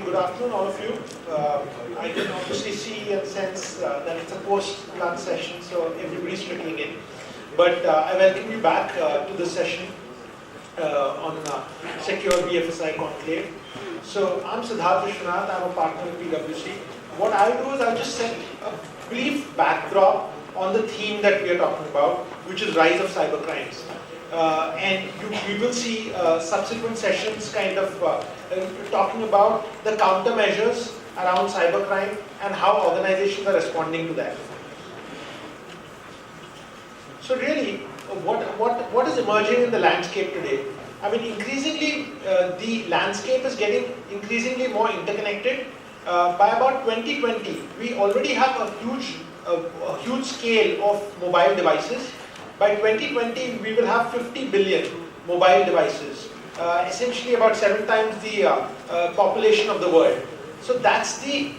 good afternoon, all of you. I can obviously see and sense that it's a post-lunch session, so everybody's trickling in. But I welcome you back to this session on Secure BFSI Conclave. So I'm Siddharth Vishwanath, I'm a partner at PwC. What I'll do is I'll just set a brief backdrop on the theme that we are talking about, which is rise of cybercrimes. And we will see subsequent sessions kind of talking about the countermeasures around cybercrime and how organizations are responding to that. So really, what is emerging in the landscape today? I mean, increasingly, the landscape is getting increasingly more interconnected. By about 2020, we already have a huge scale of mobile devices. By 2020, we will have 50 billion mobile devices, essentially about 7 times the population of the world. So that's the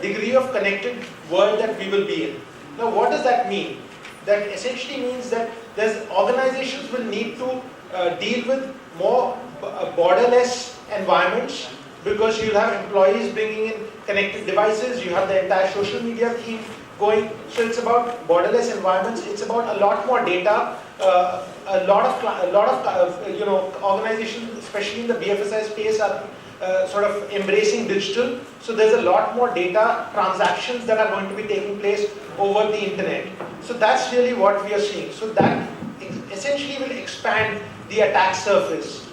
degree of connected world that we will be in. Now, what does that mean? That essentially means that organizations will need to deal with more borderless environments, because you'll have employees bringing in connected devices, you have the entire social media theme going. So it's about borderless environments. It's about a lot more data. A lot of organizations, especially in the BFSI space, are sort of embracing digital. So there's a lot more data transactions that are going to be taking place over the internet. So that's really what we are seeing. So that essentially will expand the attack surface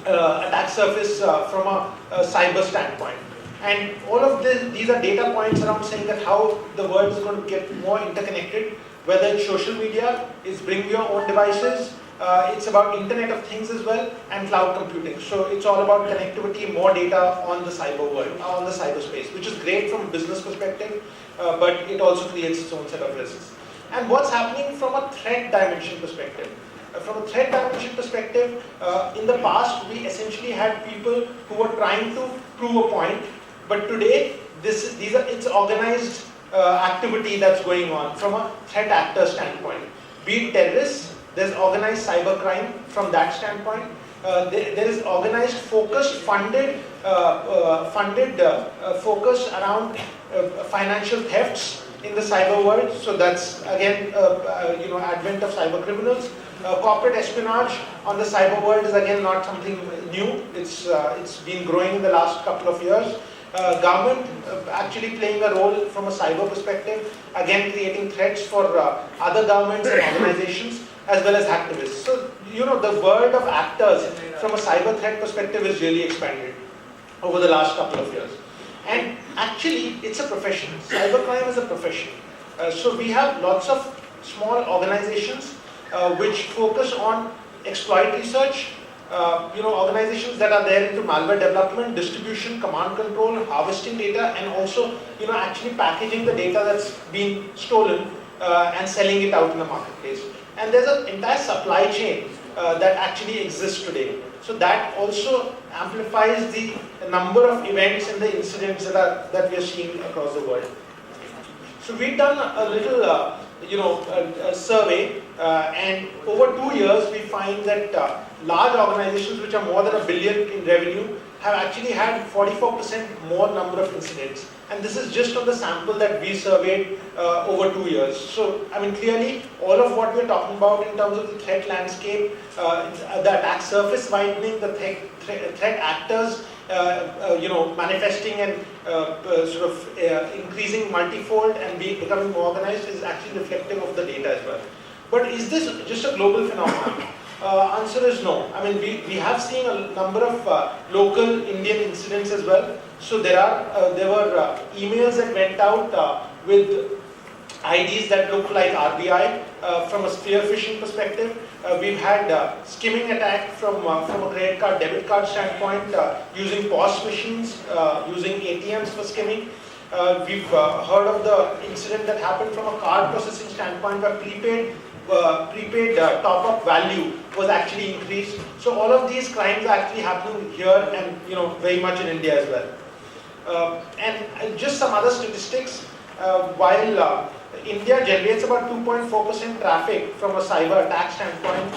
from a cyber standpoint. And all of these are data points around saying that how the world is going to get more interconnected, whether it's social media, it's bring your own devices, it's about Internet of Things as well, and cloud computing. So it's all about connectivity, more data on the cyber world, on the cyberspace, which is great from a business perspective, but it also creates its own set of risks. And what's happening from a threat dimension perspective? From a threat dimension perspective, in the past, we essentially had people who were trying to prove a point. But today, it's organized activity that's going on from a threat actor standpoint. Be it terrorists, there's organized cybercrime from that standpoint. There is organized, focused, funded focus around financial thefts in the cyber world. So that's again, advent of cyber criminals. Corporate espionage on the cyber world is again not something new. It's been growing in the last couple of years. Government actually playing a role from a cyber perspective, again creating threats for other governments and organizations as well as activists. So, the world of actors from a cyber threat perspective is really expanded over the last couple of years. And actually, it's a profession. Cybercrime is a profession. So we have lots of small organizations which focus on exploit research, organizations that are there into malware development, distribution, command control, harvesting data, and also, actually packaging the data that's been stolen and selling it out in the marketplace. And there's an entire supply chain that actually exists today. So that also amplifies the number of events and the incidents that we are seeing across the world. So we've done a little, a survey, and over 2 years we find that large organizations which are more than $1 billion in revenue have actually had 44% more number of incidents. And this is just on the sample that we surveyed over 2 years. So, I mean, clearly, all of what we're talking about in terms of the threat landscape, the attack surface widening, the threat actors, manifesting and increasing multifold and becoming more organized is actually reflective of the data as well. But is this just a global phenomenon? Answer is no. I mean, we have seen a number of local Indian incidents as well. So there were emails that went out with IDs that look like RBI from a spear phishing perspective. We've had skimming attack from a credit card, debit card standpoint, using POS machines, using ATMs for skimming. We've heard of the incident that happened from a card processing standpoint where prepaid top-up value was actually increased. So all of these crimes are actually happening here and very much in India as well. And just some other statistics. While India generates about 2.4% traffic from a cyber attack standpoint,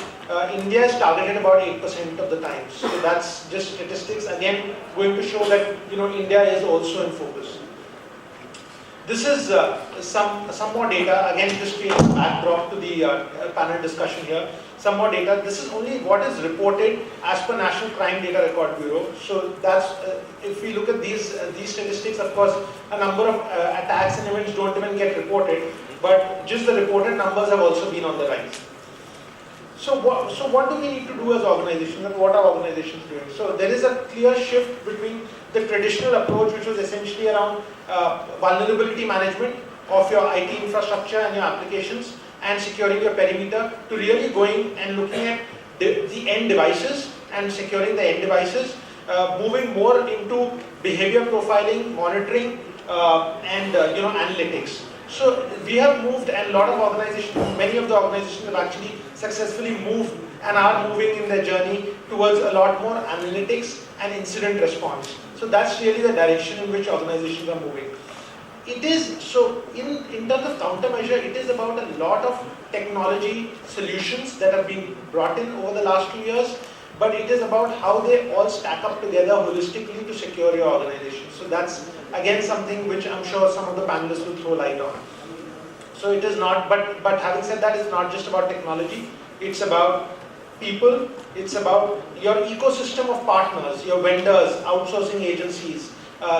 India is targeted about 8% of the time. So that's just statistics, again, going to show that, India is also in focus. This is some more data, again, just create a backdrop to the panel discussion here. Some more data. This is only what is reported as per National Crime Data Record Bureau. So that's, if we look at these statistics, of course, a number of attacks and events don't even get reported, but just the reported numbers have also been on the rise. So what do we need to do as organizations, and what are organizations doing? So there is a clear shift between the traditional approach, which was essentially around vulnerability management of your IT infrastructure and your applications, and securing your perimeter, to really going and looking at the end devices and securing the end devices, moving more into behavior profiling, monitoring, and analytics. So we have moved, and a lot of organizations, many of the organizations have actually successfully moved and are moving in their journey towards a lot more analytics and incident response. So that's really the direction in which organizations are moving. It is, so in terms of countermeasure, it is about a lot of technology solutions that have been brought in over the last 2 years, but it is about how they all stack up together holistically to secure your organization. So that's again something which I'm sure some of the panelists will throw light on. So it is not, but having said that, it's not just about technology, it's about people, it's about your ecosystem of partners, your vendors, outsourcing agencies,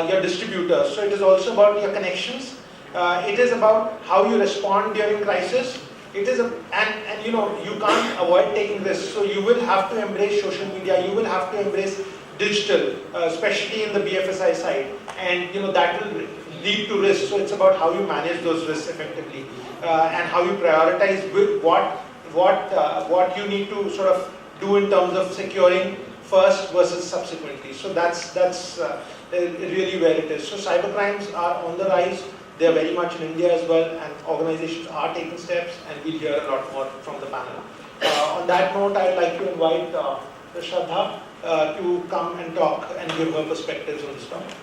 your distributors. So it is also about your connections. It is about how you respond during crisis. It is and you can't avoid taking risks. So you will have to embrace social media. You will have to embrace digital, especially in the BFSI side, and that will lead to risks. So it's about how you manage those risks effectively, and how you prioritize with what you need to sort of do in terms of securing first versus subsequently. So that's really where it is. So cybercrimes are on the rise. They are very much in India as well, and organizations are taking steps, and we'll hear a lot more from the panel. On that note, I'd like to invite Shraddha to come and talk and give her perspectives on this topic.